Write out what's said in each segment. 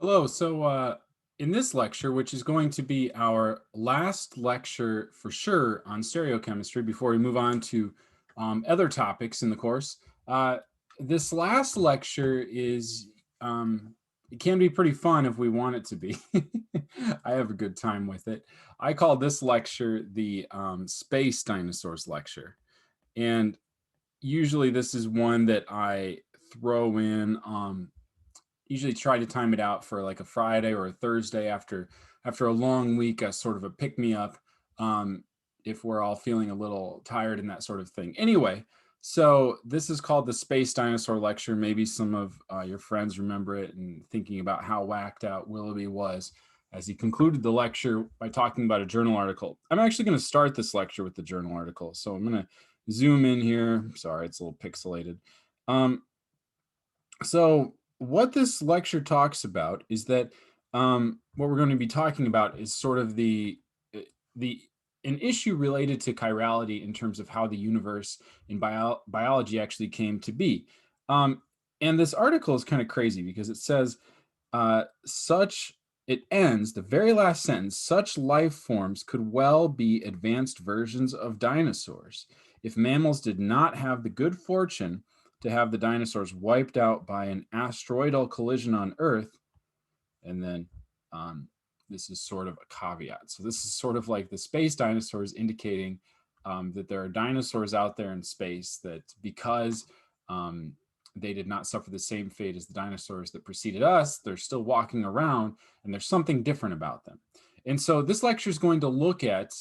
Hello. In this lecture, which is going to be our last lecture for sure on stereochemistry before we move on to other topics in the course, this last lecture it can be pretty fun if we want it to be. I have a good time with it. I call this lecture the Space Dinosaurs lecture. And usually this is one that I throw in usually try to time it out for like a Friday or a Thursday after a long week, as sort of a pick me up, if we're all feeling a little tired and that sort of thing. Anyway, so this is called the Space Dinosaur Lecture. Maybe some of your friends remember it and thinking about how whacked out Willoughby was as he concluded the lecture by talking about a journal article. I'm actually going to start this lecture with the journal article. So I'm going to zoom in here. Sorry, it's a little pixelated. So what this lecture talks about is that what we're going to be talking about is sort of the an issue related to chirality in terms of how the universe in biology actually came to be. And this article is kind of crazy because it says such it ends the very last sentence, such life forms could well be advanced versions of dinosaurs if mammals did not have the good fortune to have the dinosaurs wiped out by an asteroidal collision on Earth. And then this is sort of a caveat. So this is sort of like the space dinosaurs indicating that there are dinosaurs out there in space that because they did not suffer the same fate as the dinosaurs that preceded us, they're still walking around and there's something different about them. And so this lecture is going to look at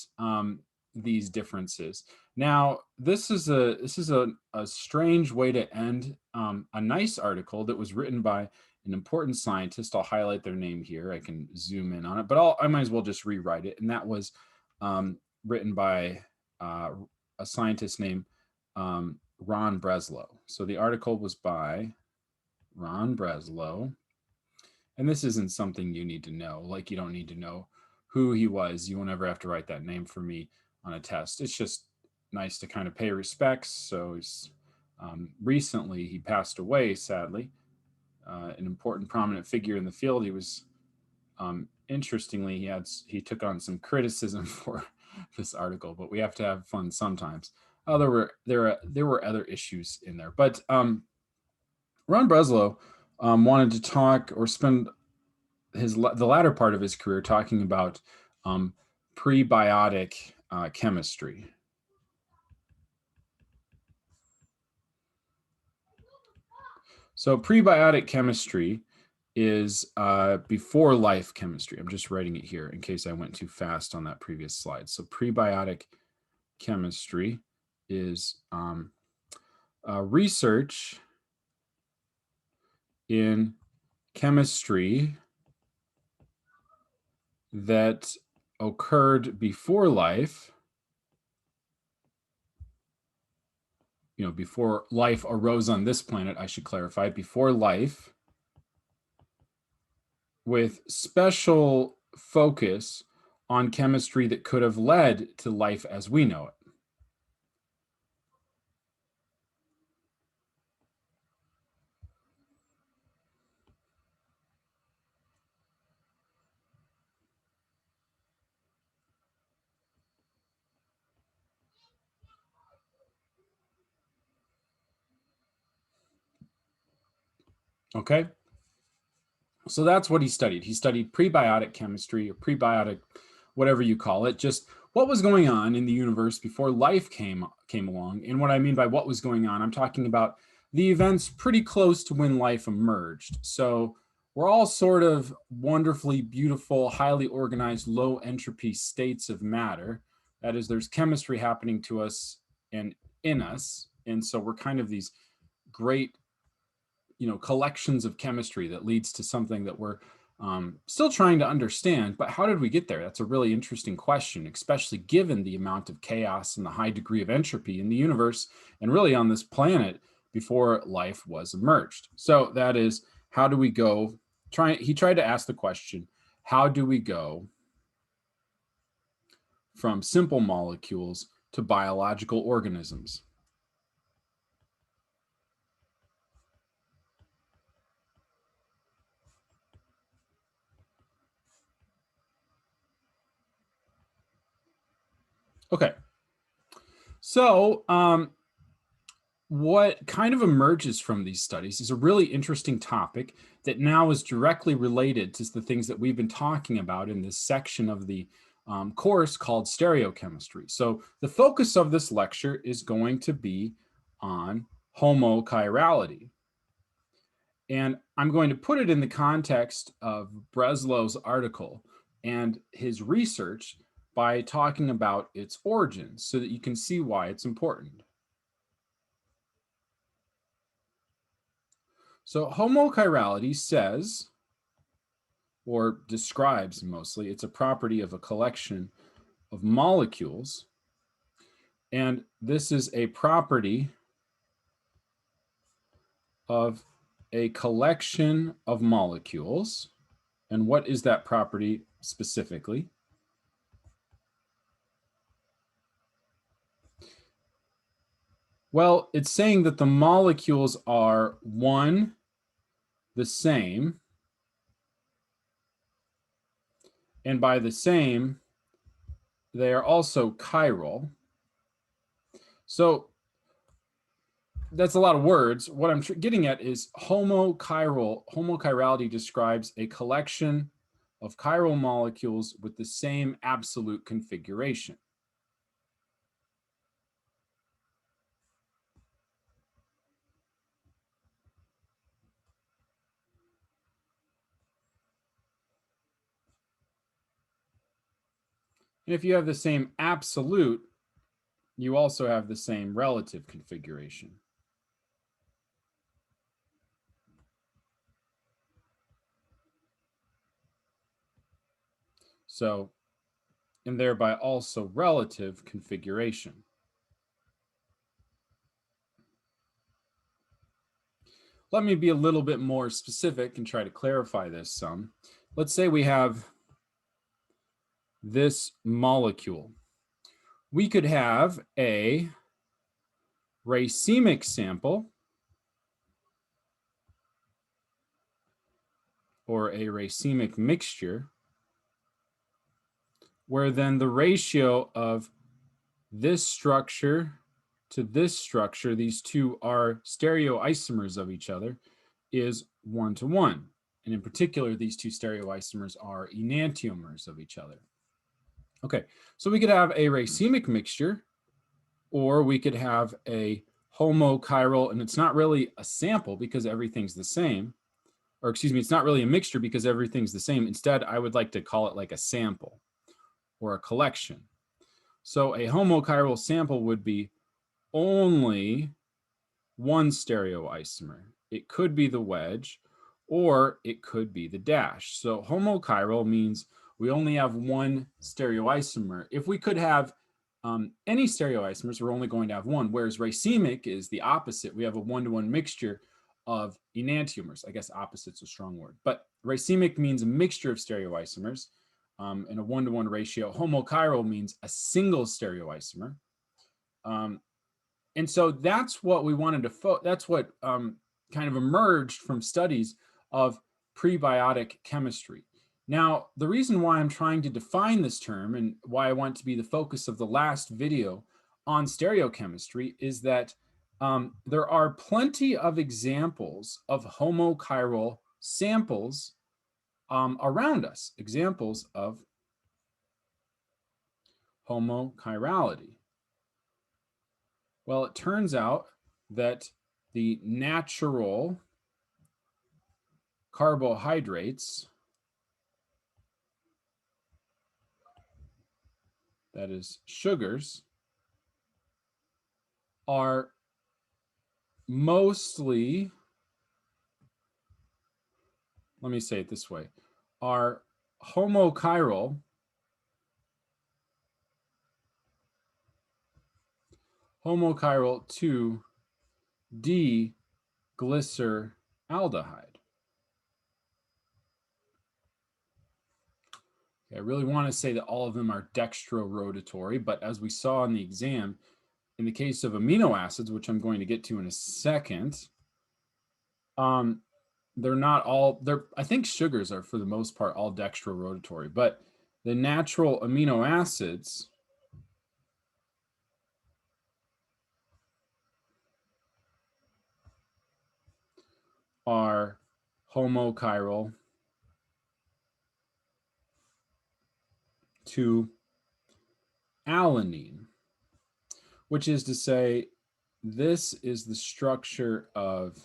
these differences. Now, this is a strange way to end a nice article that was written by an important scientist. I'll highlight their name here. I can zoom in on it, but I might as well just rewrite it. And that was written by a scientist named Ron Breslow. So the article was by Ron Breslow. And this isn't something you need to know. Like, you don't need to know who he was. You won't ever have to write that name for me on a test. It's just nice to kind of pay respects. So recently he passed away, sadly. An important, prominent figure in the field. He was, interestingly, he took on some criticism for this article, but we have to have fun sometimes. There were other issues in there, but Ron Breslow wanted to talk or spend the latter part of his career talking about prebiotic chemistry. So prebiotic chemistry is before life chemistry. I'm just writing it here in case I went too fast on that previous slide. So prebiotic chemistry is research in chemistry that occurred before life, before life arose on this planet, I should clarify, before life, with special focus on chemistry that could have led to life as we know it. Okay? So that's what he studied. He studied prebiotic chemistry or prebiotic, whatever you call it, just what was going on in the universe before life came along. And what I mean by what was going on, I'm talking about the events pretty close to when life emerged. So we're all sort of wonderfully beautiful, highly organized, low entropy states of matter. That is, there's chemistry happening to us and in us. And so we're kind of these great collections of chemistry that leads to something that we're still trying to understand. But how did we get there? That's a really interesting question, especially given the amount of chaos and the high degree of entropy in the universe and really on this planet before life was emerged. So that is, how do we go? He tried to ask the question, how do we go from simple molecules to biological organisms? Okay. So, what kind of emerges from these studies is a really interesting topic that now is directly related to the things that we've been talking about in this section of the course called stereochemistry. So, the focus of this lecture is going to be on homochirality. And I'm going to put it in the context of Breslow's article and his research by talking about its origins so that you can see why it's important. So, homochirality says, or describes mostly, it's a property of a collection of molecules. And this is a property of a collection of molecules. And what is that property specifically? Well, it's saying that the molecules are one, the same, and by the same, they are also chiral. So that's a lot of words. What I'm getting at is homochirality describes a collection of chiral molecules with the same absolute configuration. And if you have the same absolute, you also have the same relative configuration. So, and thereby also relative configuration. Let me be a little bit more specific and try to clarify this some. Let's say we have this molecule. We could have a racemic sample or a racemic mixture, where then the ratio of this structure to this structure, these two are stereoisomers of each other, is 1:1. And in particular, these two stereoisomers are enantiomers of each other. Okay, so we could have a racemic mixture, or we could have a homochiral, and it's not really a sample because everything's the same. Or excuse me, it's not really a mixture because everything's the same. Instead, I would like to call it like a sample or a collection. So a homochiral sample would be only one stereoisomer. It could be the wedge or it could be the dash. So homochiral means we only have one stereoisomer. If we could have any stereoisomers, we're only going to have one, whereas racemic is the opposite. We have a 1:1 mixture of enantiomers. I guess opposite's a strong word, but racemic means a mixture of stereoisomers in a 1:1 ratio. Homochiral means a single stereoisomer. And so that's what we wanted to that's what kind of emerged from studies of prebiotic chemistry. Now, the reason why I'm trying to define this term and why I want to be the focus of the last video on stereochemistry is that there are plenty of examples of homochiral samples around us, examples of homochirality. Well, it turns out that the natural carbohydrates, that is sugars, are mostly, let me say it this way, are homochiral to D-glyceraldehyde. I really want to say that all of them are dextrorotatory, but as we saw in the exam, in the case of amino acids, which I'm going to get to in a second, they're not all, I think sugars are for the most part all dextrorotatory, but the natural amino acids are homochiral to alanine, which is to say, this is the structure of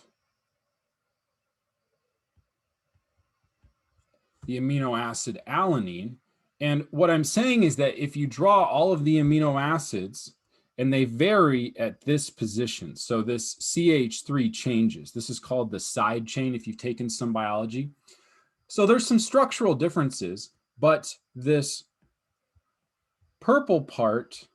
the amino acid alanine. And what I'm saying is that if you draw all of the amino acids and they vary at this position, so this CH3 changes. This is called the side chain if you've taken some biology. So there's some structural differences, but this purple part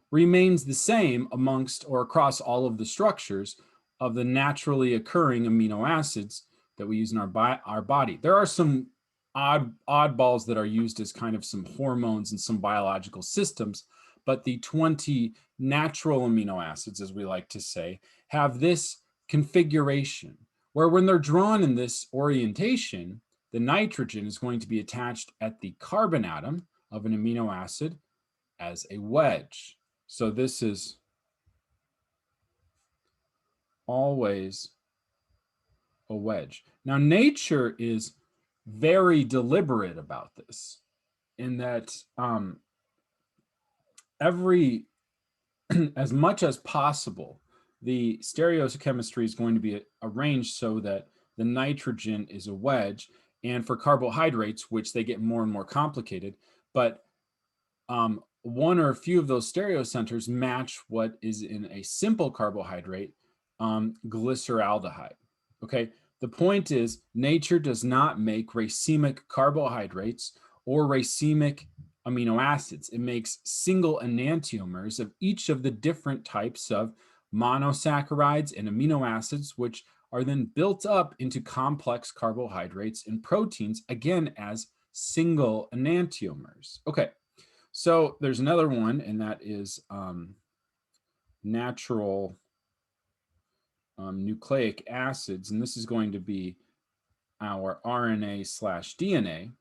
remains the same amongst or across all of the structures of the naturally occurring amino acids that we use in our body. There are some oddballs that are used as kind of some hormones and some biological systems, but the 20 natural amino acids, as we like to say, have this configuration where when they're drawn in this orientation, the nitrogen is going to be attached at the carbon atom of an amino acid as a wedge. So this is always a wedge. Now, nature is very deliberate about this in that as much as possible, the stereochemistry is going to be arranged so that the nitrogen is a wedge. And for carbohydrates, which they get more and more complicated, but one or a few of those stereocenters match what is in a simple carbohydrate, glyceraldehyde. Okay, the point is nature does not make racemic carbohydrates or racemic amino acids. It makes single enantiomers of each of the different types of monosaccharides and amino acids, which are then built up into complex carbohydrates and proteins, again, as single enantiomers. Okay. So there's another one, and that is natural nucleic acids. And this is going to be our RNA/DNA.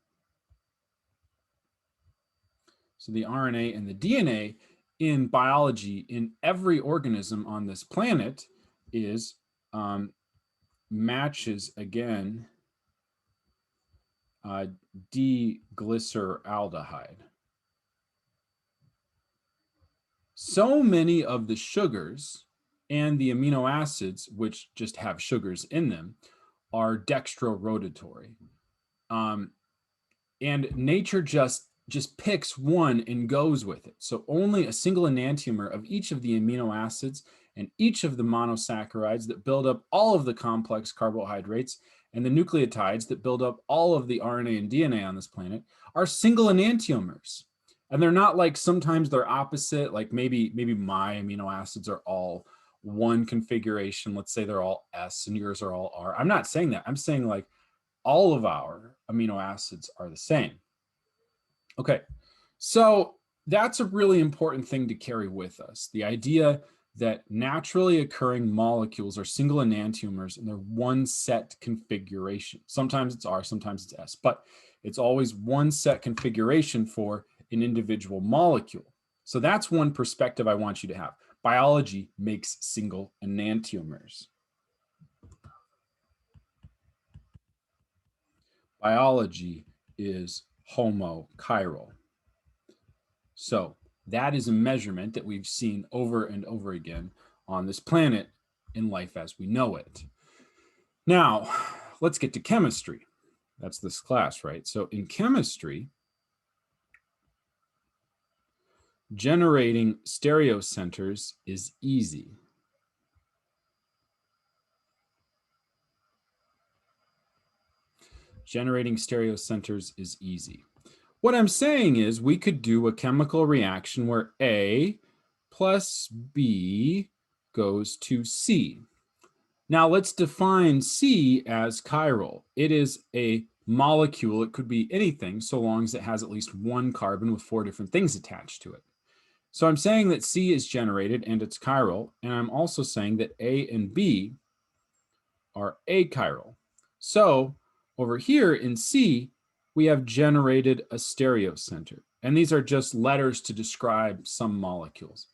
So the RNA and the DNA in biology, in every organism on this planet, is matches again D-glyceraldehyde. So many of the sugars and the amino acids, which just have sugars in them, are dextrorotatory. And nature just picks one and goes with it. So only a single enantiomer of each of the amino acids and each of the monosaccharides that build up all of the complex carbohydrates and the nucleotides that build up all of the RNA and DNA on this planet are single enantiomers. And they're not like sometimes they're opposite, like maybe my amino acids are all one configuration. Let's say they're all S and yours are all R. I'm not saying that. I'm saying like all of our amino acids are the same. Okay, so that's a really important thing to carry with us. The idea that naturally occurring molecules are single enantiomers and they're one set configuration. Sometimes it's R, sometimes it's S, but it's always one set configuration for an individual molecule. So that's one perspective I want you to have. Biology makes single enantiomers. Biology is homochiral. So that is a measurement that we've seen over and over again on this planet in life as we know it. Now, let's get to chemistry. That's this class, right? So in chemistry, generating stereocenters is easy. Generating stereocenters is easy. What I'm saying is we could do a chemical reaction where A plus B goes to C. Now let's define C as chiral. It is a molecule. It could be anything so long as it has at least one carbon with 4 different things attached to it. So I'm saying that C is generated and it's chiral, and I'm also saying that A and B are achiral. So over here in C, we have generated a stereocenter. And these are just letters to describe some molecules.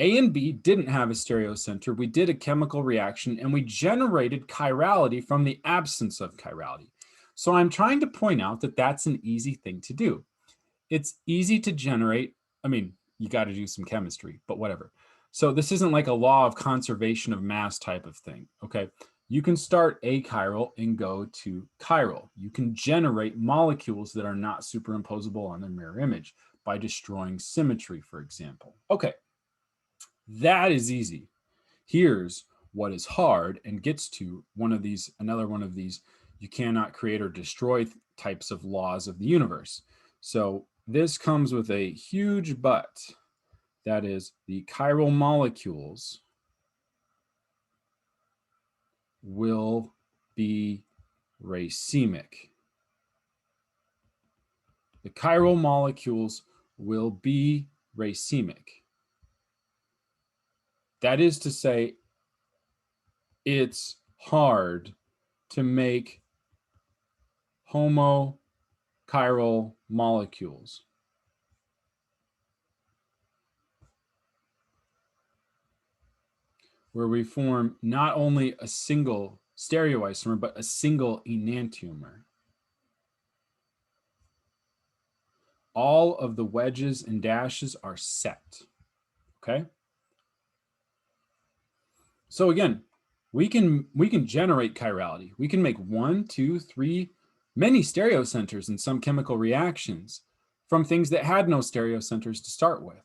A and B didn't have a stereocenter. We did a chemical reaction and we generated chirality from the absence of chirality. So I'm trying to point out that that's an easy thing to do. It's easy to generate. I mean, you got to do some chemistry, but whatever. So this isn't like a law of conservation of mass type of thing, okay? You can start achiral and go to chiral. You can generate molecules that are not superimposable on the mirror image by destroying symmetry, for example. Okay, that is easy. Here's what is hard and gets to another one of these you cannot create or destroy types of laws of the universe. So this comes with a huge but. That is, the chiral molecules will be racemic. The chiral molecules will be racemic. That is to say, it's hard to make homochiral molecules. Where we form not only a single stereoisomer, but a single enantiomer. All of the wedges and dashes are set, okay? So again, we can generate chirality. We can make 1, 2, 3, many stereocenters in some chemical reactions from things that had no stereocenters to start with.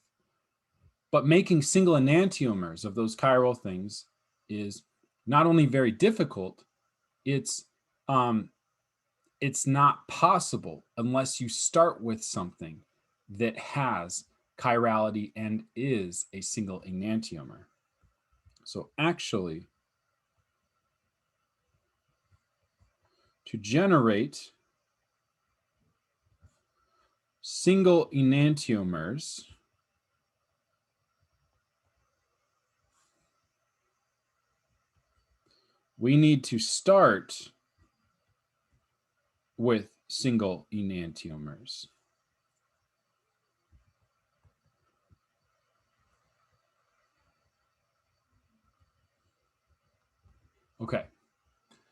But making single enantiomers of those chiral things is not only very difficult, it's not possible unless you start with something that has chirality and is a single enantiomer. So actually, to generate single enantiomers, we need to start with single enantiomers. Okay,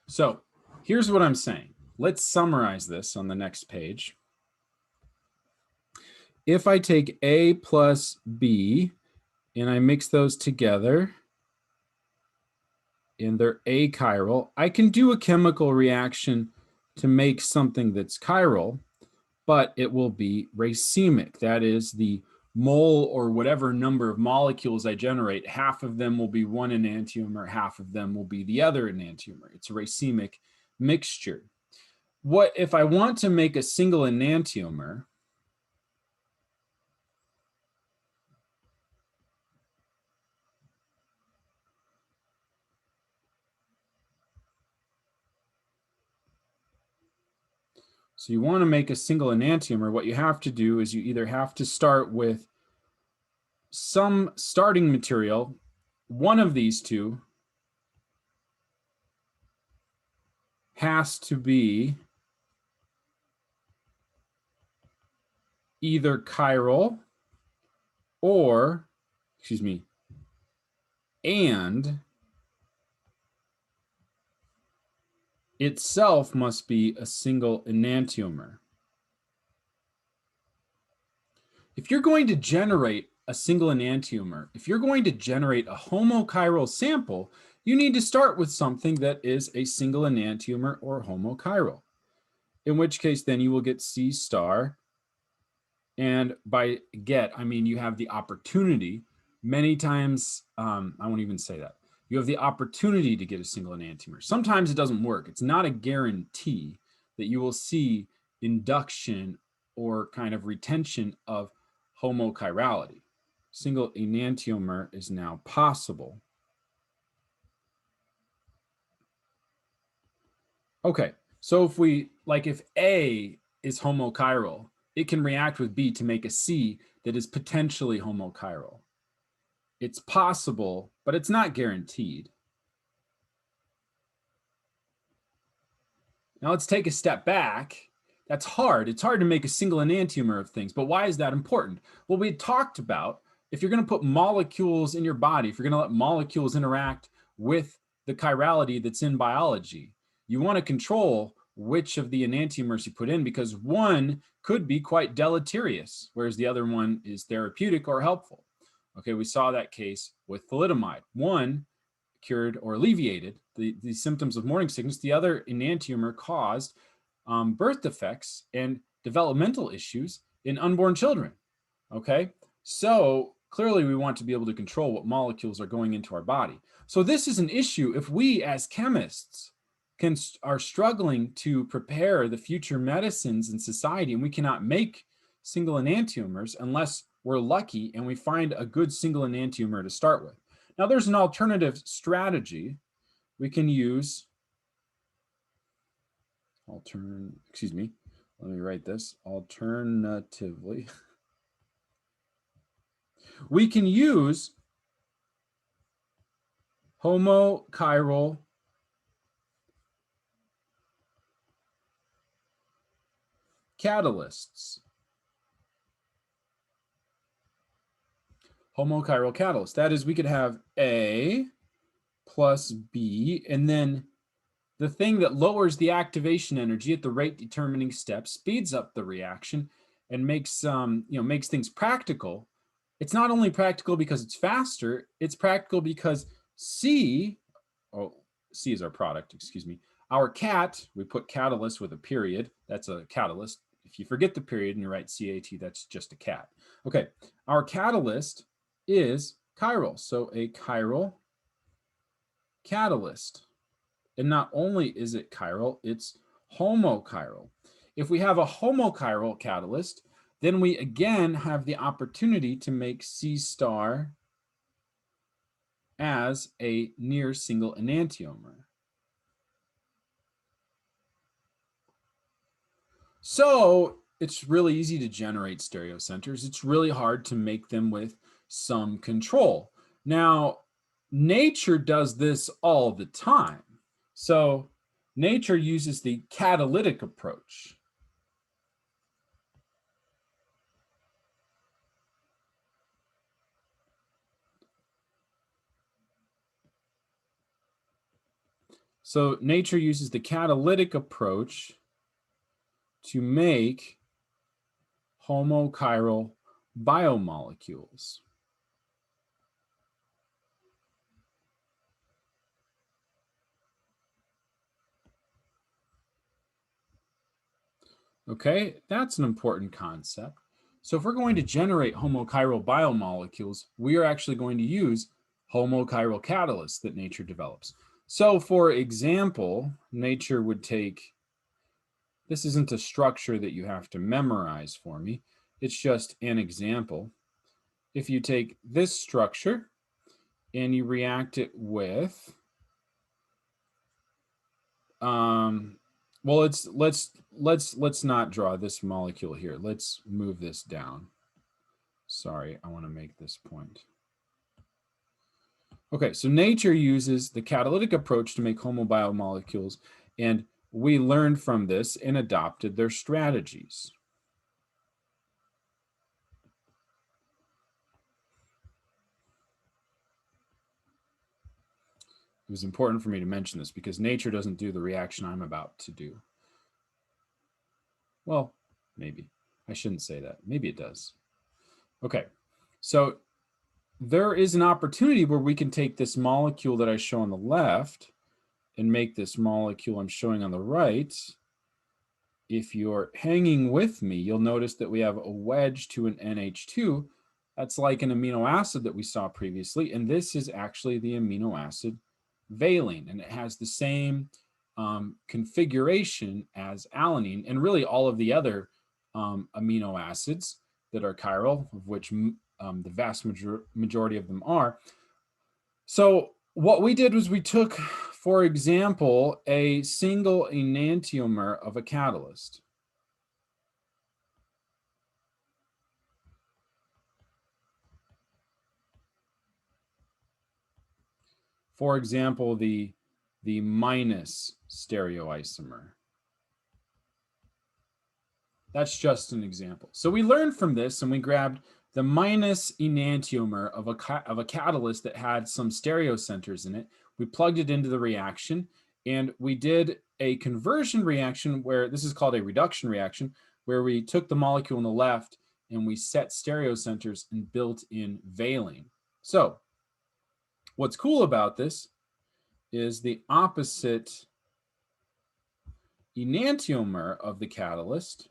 so here's what I'm saying. Let's summarize this on the next page. If I take A plus B and I mix those together, and they're achiral, I can do a chemical reaction to make something that's chiral, but it will be racemic. That is, the mole or whatever number of molecules I generate, half of them will be one enantiomer, half of them will be the other enantiomer. It's a racemic mixture. What if I want to make a single enantiomer? So you want to make a single enantiomer, what you have to do is you either have to start with some starting material, one of these two has to be either chiral or, and itself must be a single enantiomer. If you're going to generate a single enantiomer, if you're going to generate a homochiral sample, you need to start with something that is a single enantiomer or homochiral, in which case then you will get C star. And by get, I mean you have the opportunity many times, I won't even say that. You have the opportunity to get a single enantiomer. Sometimes it doesn't work. It's not a guarantee that you will see induction or kind of retention of homochirality. Single enantiomer is now possible. Okay, so if A is homochiral, it can react with B to make a C that is potentially homochiral. It's possible, but it's not guaranteed. Now let's take a step back. That's hard. It's hard to make a single enantiomer of things, but why is that important? Well, we talked about if you're going to put molecules in your body, if you're going to let molecules interact with the chirality that's in biology, you want to control which of the enantiomers you put in, because one could be quite deleterious, whereas the other one is therapeutic or helpful. Okay, we saw that case with thalidomide. One cured or alleviated the symptoms of morning sickness. The other enantiomer caused birth defects and developmental issues in unborn children. Okay, so clearly we want to be able to control what molecules are going into our body. So this is an issue if we as chemists are struggling to prepare the future medicines in society, and we cannot make single enantiomers unless we're lucky and we find a good single enantiomer to start with. Now there's an alternative strategy. We can use let me write this. Alternatively, we can use homochiral catalysts. Homochiral catalyst. That is, we could have A plus B, and then the thing that lowers the activation energy at the rate determining step speeds up the reaction and makes makes things practical. It's not only practical because it's faster, it's practical because C is our product, excuse me. Our cat, we put catalyst with a period. That's a catalyst. If you forget the period and you write CAT, that's just a cat. Okay, our catalyst is chiral. So a chiral catalyst. And not only is it chiral, it's homochiral. If we have a homochiral catalyst, then we again have the opportunity to make C star as a near single enantiomer. So it's really easy to generate stereocenters. It's really hard to make them with some control. Now, nature does this all the time. So nature uses the catalytic approach. So nature uses the catalytic approach to make homochiral biomolecules. Okay, that's an important concept. So if we're going to generate homochiral biomolecules, we are actually going to use homochiral catalysts that nature develops. So for example, nature would take, this isn't a structure that you have to memorize for me. It's just an example. If you take this structure and you react it with, well, let's not draw this molecule here. Let's move this down. Sorry, I want to make this point. Okay, so nature uses the catalytic approach to make homobiomolecules, and we learned from this and adopted their strategies. It was important for me to mention this because nature doesn't do the reaction I'm about to do. Well, maybe. I shouldn't say that. Maybe it does. Okay, so there is an opportunity where we can take this molecule that I show on the left and make this molecule I'm showing on the right. If you're hanging with me, you'll notice that we have a wedge to an NH2. That's like an amino acid that we saw previously, and this is actually the amino acid valine, and it has the same configuration as alanine, and really all of the other amino acids that are chiral, of which the vast majority of them are. So what we did was we took, for example, a single enantiomer of a catalyst. For example, the minus stereoisomer. That's just an example. So we learned from this and we grabbed the minus enantiomer of a catalyst that had some stereocenters in it. We plugged it into the reaction, and we did a conversion reaction where this is called a reduction reaction, where we took the molecule on the left and we set stereocenters and built in valine. So what's cool about this is the opposite enantiomer of the catalyst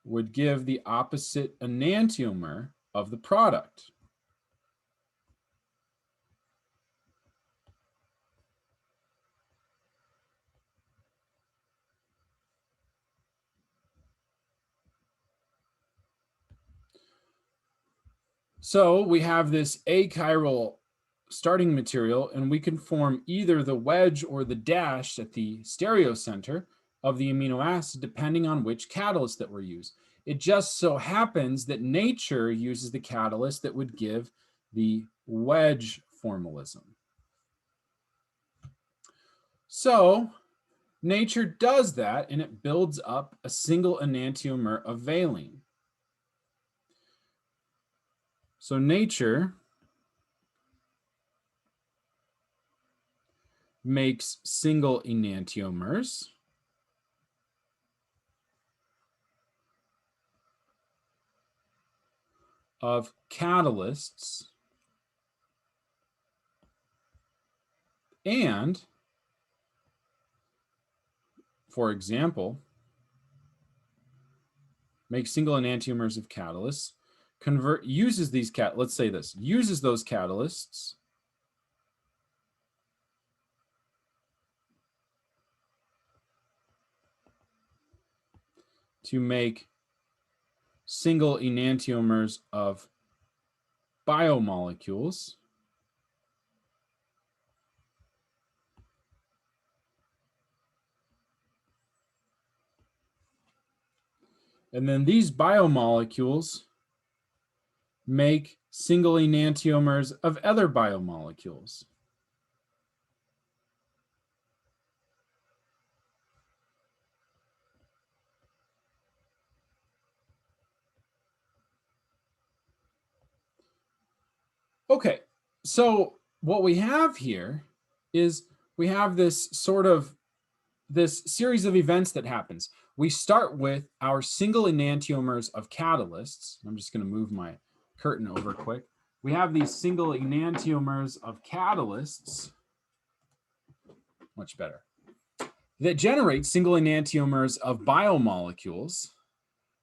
would give the opposite enantiomer of the product. So we have this achiral starting material, and we can form either the wedge or the dash at the stereocenter of the amino acid, depending on which catalyst that we're using. It just so happens that nature uses the catalyst that would give the wedge formalism. So nature does that, and it builds up a single enantiomer of valine. So nature makes single enantiomers of catalysts and, for example, makes single enantiomers of catalysts, uses these uses those catalysts to make single enantiomers of biomolecules and then these biomolecules make single enantiomers of other biomolecules. Okay, so what we have here is we have this series of events that happens. We start with our single enantiomers of catalysts. I'm just going to move my curtain over quick. We have these single enantiomers of catalysts, much better, that generate single enantiomers of biomolecules.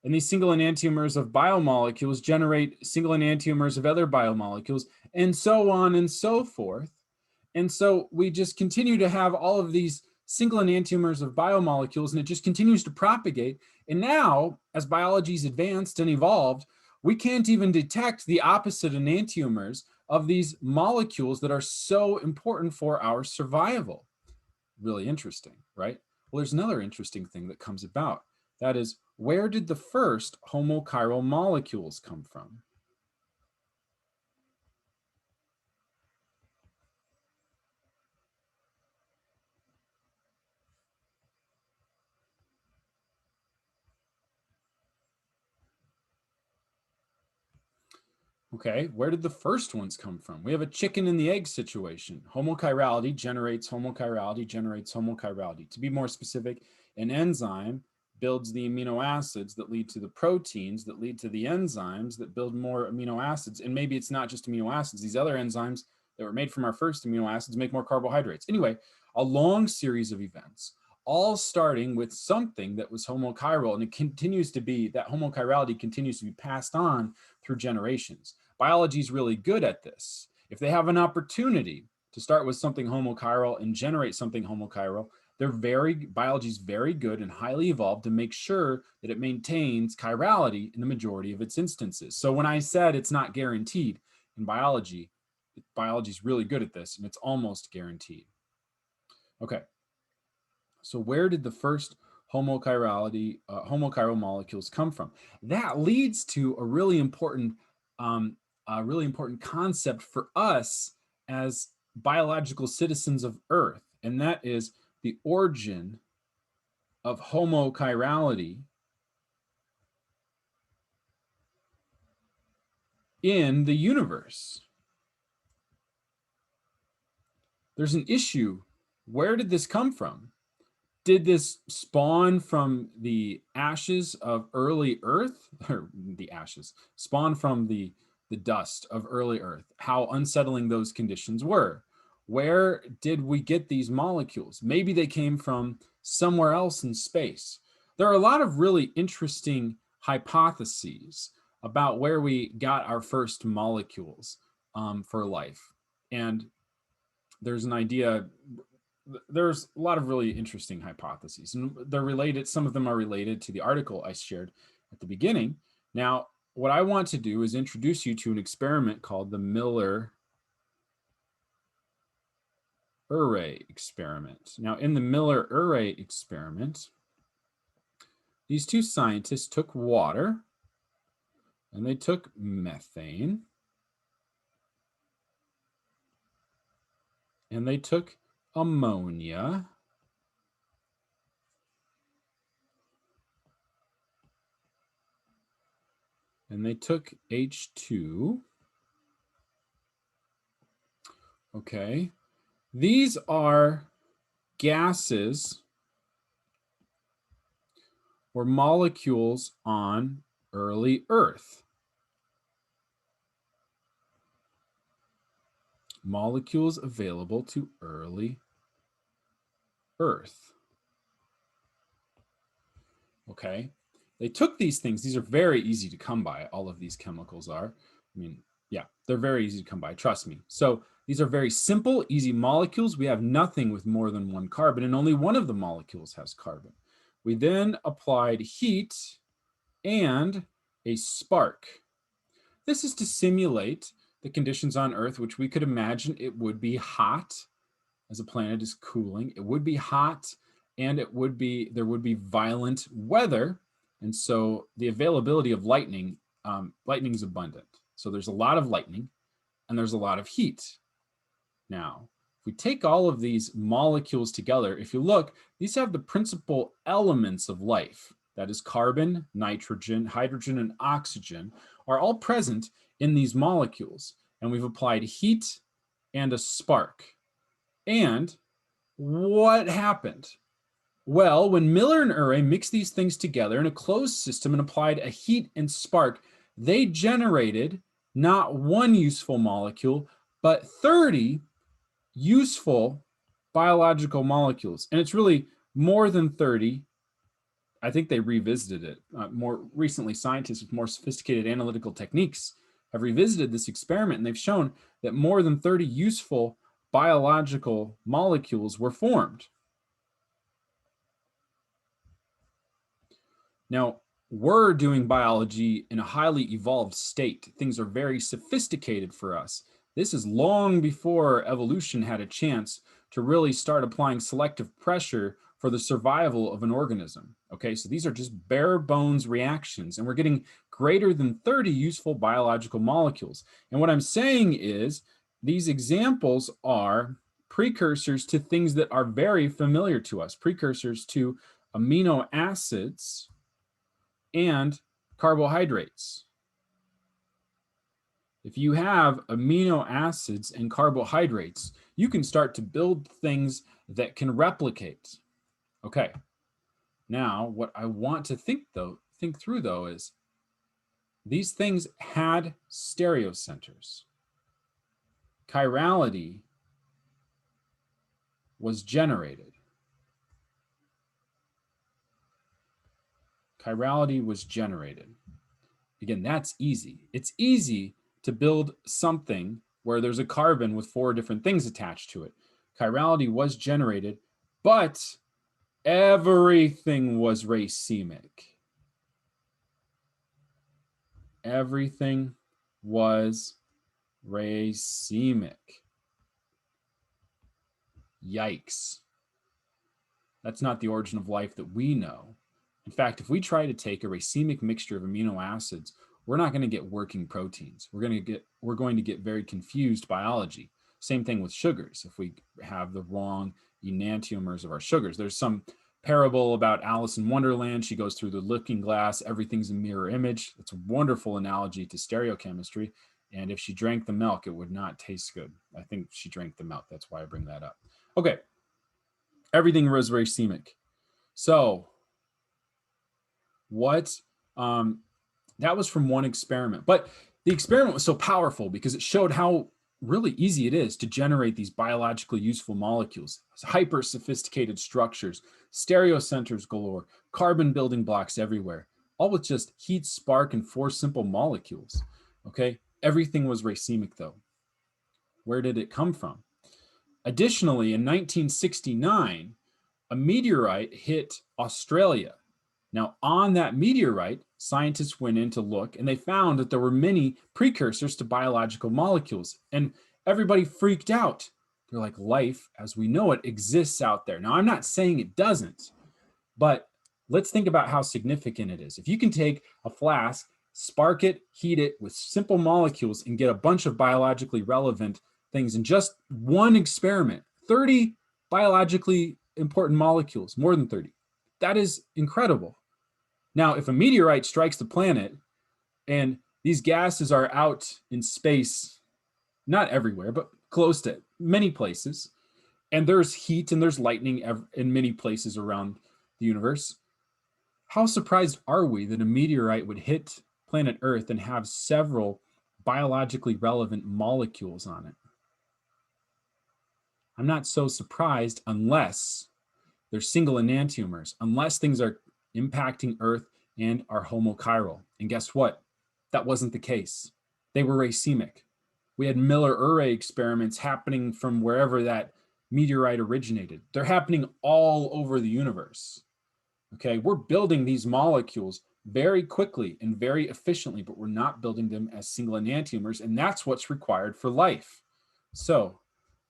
And these single enantiomers of biomolecules generate single enantiomers of other biomolecules, and so on and so forth. And so we just continue to have all of these single enantiomers of biomolecules, and it just continues to propagate. And now, as biology's advanced and evolved, we can't even detect the opposite enantiomers of these molecules that are so important for our survival. Really interesting, right? Well, there's another interesting thing that comes about. That is, where did the first homochiral molecules come from? Okay, where did the first ones come from? We have a chicken and the egg situation. Homochirality generates homochirality generates homochirality. To be more specific, an enzyme builds the amino acids that lead to the proteins that lead to the enzymes that build more amino acids. And maybe it's not just amino acids. These other enzymes that were made from our first amino acids make more carbohydrates. Anyway, a long series of events, all starting with something that was homochiral, and it continues to be, that homochirality continues to be passed on through generations. Biology is really good at this. If they have an opportunity to start with something homochiral and generate something homochiral, biology is very good and highly evolved to make sure that it maintains chirality in the majority of its instances. So when I said it's not guaranteed in biology is really good at this, and it's almost guaranteed. Okay, so where did the first homochiral molecules come from? That leads to a really important concept for us as biological citizens of Earth, and that is the origin of homochirality in the universe. There's an issue. Where did this come from? Did this spawn from the ashes of early Earth, or the ashes, spawn from the dust of early Earth? How unsettling those conditions were. Where did we get these molecules? Maybe they came from somewhere else in space. There are a lot of really interesting hypotheses about where we got our first molecules for life. And there's an idea, there's a lot of really interesting hypotheses, and they're related. Some of them are related to the article I shared at the beginning. Now, what I want to do is introduce you to an experiment called the Miller Urey experiment. Now, in the Miller Urey experiment, these two scientists took water and they took methane and they took ammonia and they took H2. Okay. These are gases or molecules on early Earth. Molecules available to early Earth. Okay. They took these things. These are very easy to come by. All of these chemicals are. I mean, yeah, they're very easy to come by. Trust me. So these are very simple, easy molecules. We have nothing with more than one carbon, and only one of the molecules has carbon. We then applied heat and a spark. This is to simulate the conditions on Earth, which we could imagine it would be hot as a planet is cooling. It would be hot, and there would be violent weather. And so the availability of lightning, lightning is abundant. So there's a lot of lightning and there's a lot of heat. Now, if we take all of these molecules together, if you look, these have the principal elements of life. That is carbon, nitrogen, hydrogen, and oxygen are all present in these molecules. And we've applied heat and a spark. And what happened? Well, when Miller and Urey mixed these things together in a closed system and applied a heat and spark, they generated not one useful molecule, but 30 useful biological molecules. And it's really more than 30. I think they revisited it. More recently, scientists with more sophisticated analytical techniques have revisited this experiment, and they've shown that more than 30 useful biological molecules were formed. Now, we're doing biology in a highly evolved state. Things are very sophisticated for us. This is long before evolution had a chance to really start applying selective pressure for the survival of an organism. Okay, so these are just bare bones reactions, and we're getting greater than 30 useful biological molecules. And what I'm saying is these examples are precursors to things that are very familiar to us, precursors to amino acids and carbohydrates. If you have amino acids and carbohydrates, you can start to build things that can replicate. Okay. Now, what I want to think through though is these things had stereocenters. Chirality was generated. Chirality was generated. Again, that's easy. It's easy to build something where there's a carbon with 4 different things attached to it. Chirality was generated, but everything was racemic. Everything was racemic. Yikes. That's not the origin of life that we know. In fact, if we try to take a racemic mixture of amino acids, we're not going to get working proteins. We're going to get very confused biology. Same thing with sugars. If we have the wrong enantiomers of our sugars, there's some parable about Alice in Wonderland. She goes through the looking glass, everything's a mirror image. It's a wonderful analogy to stereochemistry. And if she drank the milk, it would not taste good. I think she drank the milk. That's why I bring that up. Okay. Everything was racemic. So what that was from one experiment, but the experiment was so powerful because it showed how really easy it is to generate these biologically useful molecules, hyper sophisticated structures, stereocenters galore, carbon building blocks everywhere, all with just heat, spark, and 4 simple molecules. Okay, everything was racemic though. Where did it come from? Additionally, in 1969, a meteorite hit Australia. Now, on that meteorite, scientists went in to look and they found that there were many precursors to biological molecules, and everybody freaked out. They're like, life as we know it exists out there. Now, I'm not saying it doesn't, but let's think about how significant it is. If you can take a flask, spark it, heat it with simple molecules, and get a bunch of biologically relevant things in just one experiment, 30 biologically important molecules, more than 30. That is incredible. Now, if a meteorite strikes the planet and these gases are out in space, not everywhere, but close to many places, and there's heat and there's lightning in many places around the universe, how surprised are we that a meteorite would hit planet Earth and have several biologically relevant molecules on it? I'm not so surprised unless they're single enantiomers, unless things are impacting Earth and are homochiral. And guess what? That wasn't the case. They were racemic. We had Miller-Urey experiments happening from wherever that meteorite originated. They're happening all over the universe. Okay, we're building these molecules very quickly and very efficiently, but we're not building them as single enantiomers, and that's what's required for life. So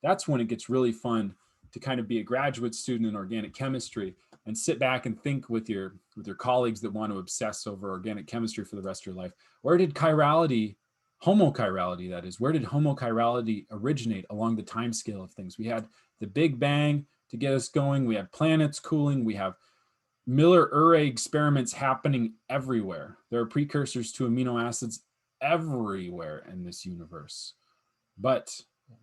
that's when it gets really fun to kind of be a graduate student in organic chemistry and sit back and think with your colleagues that want to obsess over organic chemistry for the rest of your life. Where did chirality, homochirality that is, where did homochirality originate along the time scale of things? We had the Big Bang to get us going. We have planets cooling. We have Miller-Urey experiments happening everywhere. There are precursors to amino acids everywhere in this universe. But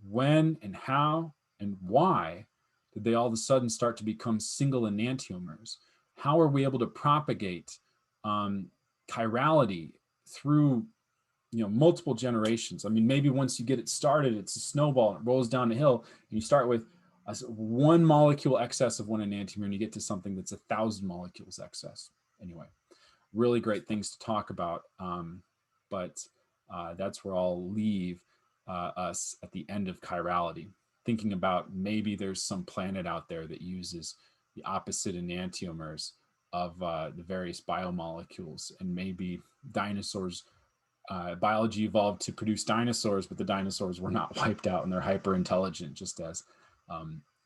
when and how and why did they all of a sudden start to become single enantiomers? How are we able to propagate chirality through multiple generations? I mean, maybe once you get it started, it's a snowball and it rolls down the hill, and you start with one molecule excess of one enantiomer, and you get to something that's 1,000 molecules excess. Anyway, really great things to talk about, but that's where I'll leave us at the end of chirality, thinking about maybe there's some planet out there that uses the opposite enantiomers of the various biomolecules, and maybe dinosaurs, biology evolved to produce dinosaurs, but the dinosaurs were not wiped out and they're hyper intelligent, just as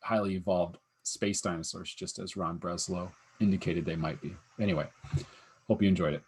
highly evolved space dinosaurs, just as Ron Breslow indicated they might be. Anyway, hope you enjoyed it.